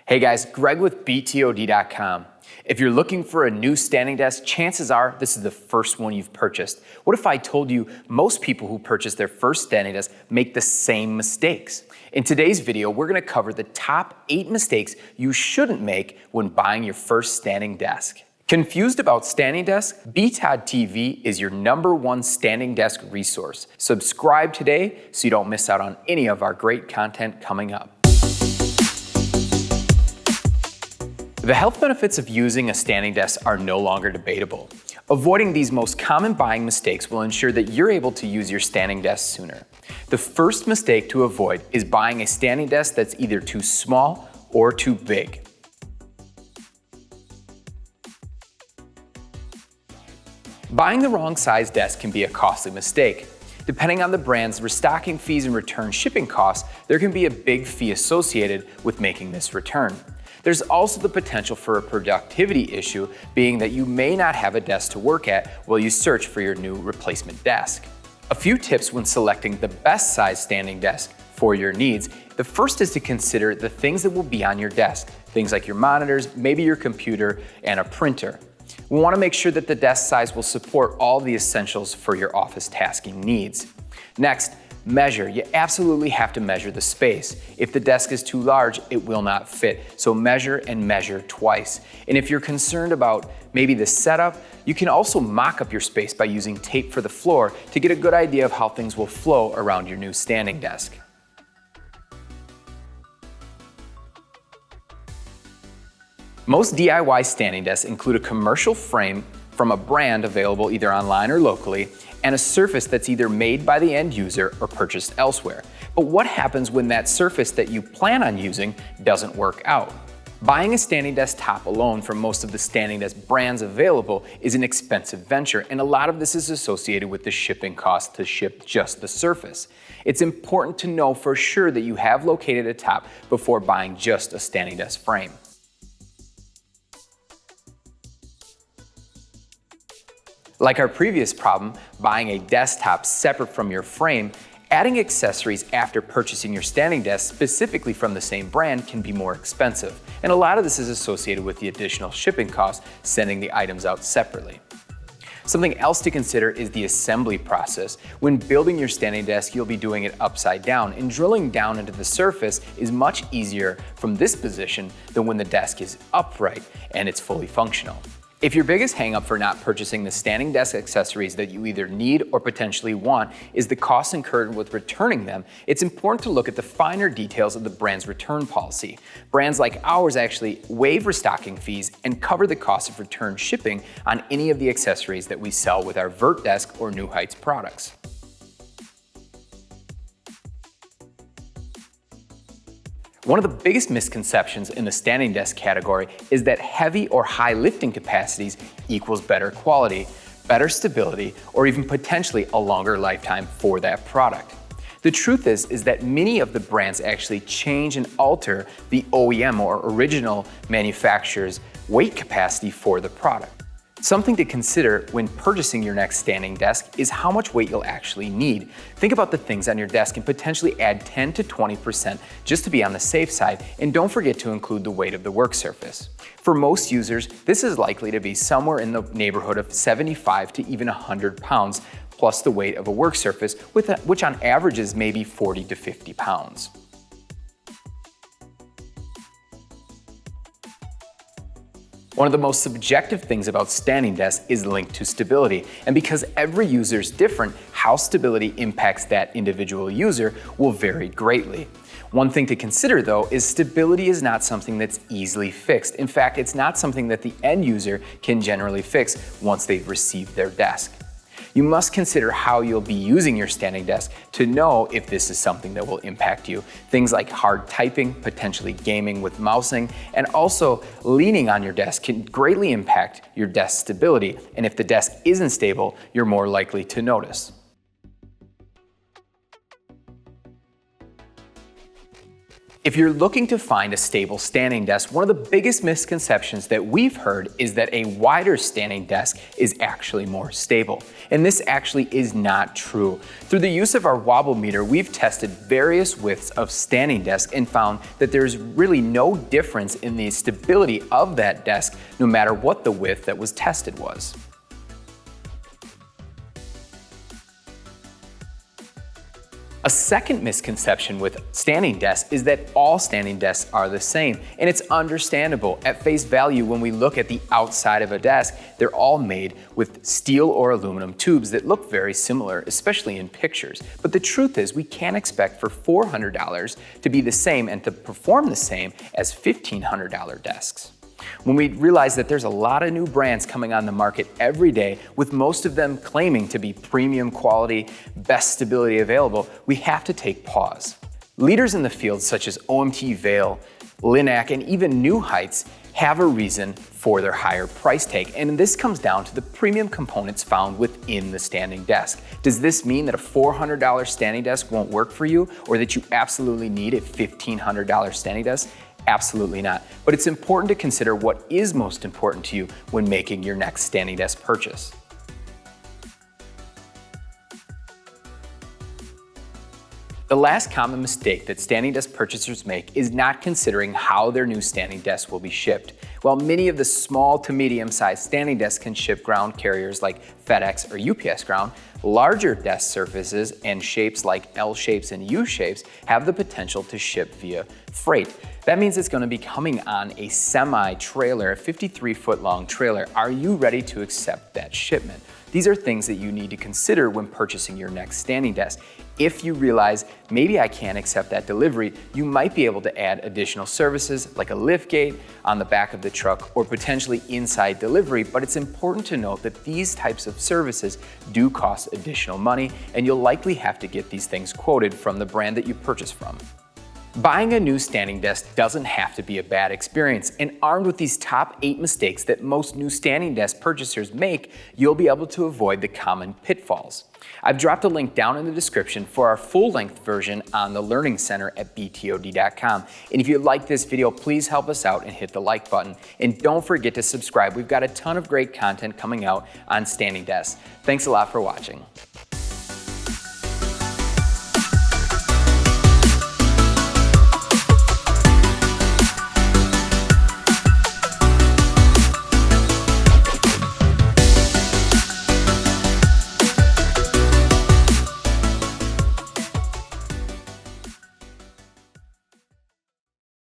Hey guys, Greg with BTOD.com. If you're looking for a new standing desk, chances are this is the first one you've purchased. What if I told you most people who purchase their first standing desk make the same mistakes? In today's video, we're going to cover the top 8 mistakes you shouldn't make when buying your first standing desk. Confused about standing desk? BTOD TV is your #1 standing desk resource. Subscribe today so you don't miss out on any of our great content coming up. The health benefits of using a standing desk are no longer debatable. Avoiding these most common buying mistakes will ensure that you're able to use your standing desk sooner. The first mistake to avoid is buying a standing desk that's either too small or too big. Buying the wrong size desk can be a costly mistake. Depending on the brand's restocking fees and return shipping costs, there can be a big fee associated with making this return. There's also the potential for a productivity issue, being that you may not have a desk to work at while you search for your new replacement desk. A few tips when selecting the best size standing desk for your needs. The first is to consider the things that will be on your desk, things like your monitors, maybe your computer, and a printer. We want to make sure that the desk size will support all the essentials for your office tasking needs. Next, measure. You absolutely have to measure the space. If the desk is too large, it will not fit. So measure and measure twice. And if you're concerned about maybe the setup, you can also mock up your space by using tape for the floor to get a good idea of how things will flow around your new standing desk. Most DIY standing desks include a commercial frame from a brand available either online or locally, and a surface that's either made by the end user or purchased elsewhere. But what happens when that surface that you plan on using doesn't work out? Buying a standing desk top alone from most of the standing desk brands available is an expensive venture, and a lot of this is associated with the shipping cost to ship just the surface. It's important to know for sure that you have located a top before buying just a standing desk frame. Like our previous problem, buying a desktop separate from your frame, adding accessories after purchasing your standing desk specifically from the same brand can be more expensive. And a lot of this is associated with the additional shipping costs sending the items out separately. Something else to consider is the assembly process. When building your standing desk, you'll be doing it upside down, and drilling down into the surface is much easier from this position than when the desk is upright and it's fully functional. If your biggest hang-up for not purchasing the standing desk accessories that you either need or potentially want is the costs incurred with returning them, it's important to look at the finer details of the brand's return policy. Brands like ours actually waive restocking fees and cover the cost of return shipping on any of the accessories that we sell with our VertDesk or New Heights products. One of the biggest misconceptions in the standing desk category is that heavy or high lifting capacities equals better quality, better stability, or even potentially a longer lifetime for that product. The truth is that many of the brands actually change and alter the OEM or original manufacturer's weight capacity for the product. Something to consider when purchasing your next standing desk is how much weight you'll actually need. Think about the things on your desk and potentially add 10 to 20% just to be on the safe side, and don't forget to include the weight of the work surface. For most users, this is likely to be somewhere in the neighborhood of 75 to even 100 pounds, plus the weight of a work surface, which on average is maybe 40 to 50 pounds. One of the most subjective things about standing desks is linked to stability, and because every user is different, how stability impacts that individual user will vary greatly. One thing to consider though is stability is not something that's easily fixed. In fact, it's not something that the end user can generally fix once they've received their desk. You must consider how you'll be using your standing desk to know if this is something that will impact you. Things like hard typing, potentially gaming with mousing, and also leaning on your desk can greatly impact your desk stability. And if the desk isn't stable, you're more likely to notice. If you're looking to find a stable standing desk, one of the biggest misconceptions that we've heard is that a wider standing desk is actually more stable. And this actually is not true. Through the use of our wobble meter, we've tested various widths of standing desk and found that there's really no difference in the stability of that desk, no matter what the width that was tested was. A second misconception with standing desks is that all standing desks are the same, and it's understandable. At face value, when we look at the outside of a desk, they're all made with steel or aluminum tubes that look very similar, especially in pictures. But the truth is, we can't expect for $400 to be the same and to perform the same as $1,500 desks. When we realize that there's a lot of new brands coming on the market every day, with most of them claiming to be premium quality, best stability available, we have to take pause. Leaders in the field such as OMT Vail, Linac, and even New Heights have a reason for their higher price tag, and this comes down to the premium components found within the standing desk. Does this mean that a $400 standing desk won't work for you, or that you absolutely need a $1,500 standing desk? Absolutely not. But it's important to consider what is most important to you when making your next standing desk purchase. The last common mistake that standing desk purchasers make is not considering how their new standing desk will be shipped. While many of the small to medium-sized standing desks can ship ground carriers like FedEx or UPS ground, larger desk surfaces and shapes like L shapes and U shapes have the potential to ship via freight. That means it's going to be coming on a semi-trailer, a 53-foot long trailer. Are you ready to accept that shipment? These are things that you need to consider when purchasing your next standing desk. If you realize maybe I can't accept that delivery, you might be able to add additional services like a lift gate on the back of the truck or potentially inside delivery, but it's important to note that these types of services do cost additional money, and you'll likely have to get these things quoted from the brand that you purchase from. Buying a new standing desk doesn't have to be a bad experience, and armed with these top 8 mistakes that most new standing desk purchasers make, you'll be able to avoid the common pitfalls. I've dropped a link down in the description for our full-length version on the Learning Center at btod.com. And if you like this video, please help us out and hit the like button. And don't forget to subscribe. We've got a ton of great content coming out on standing desks. Thanks a lot for watching.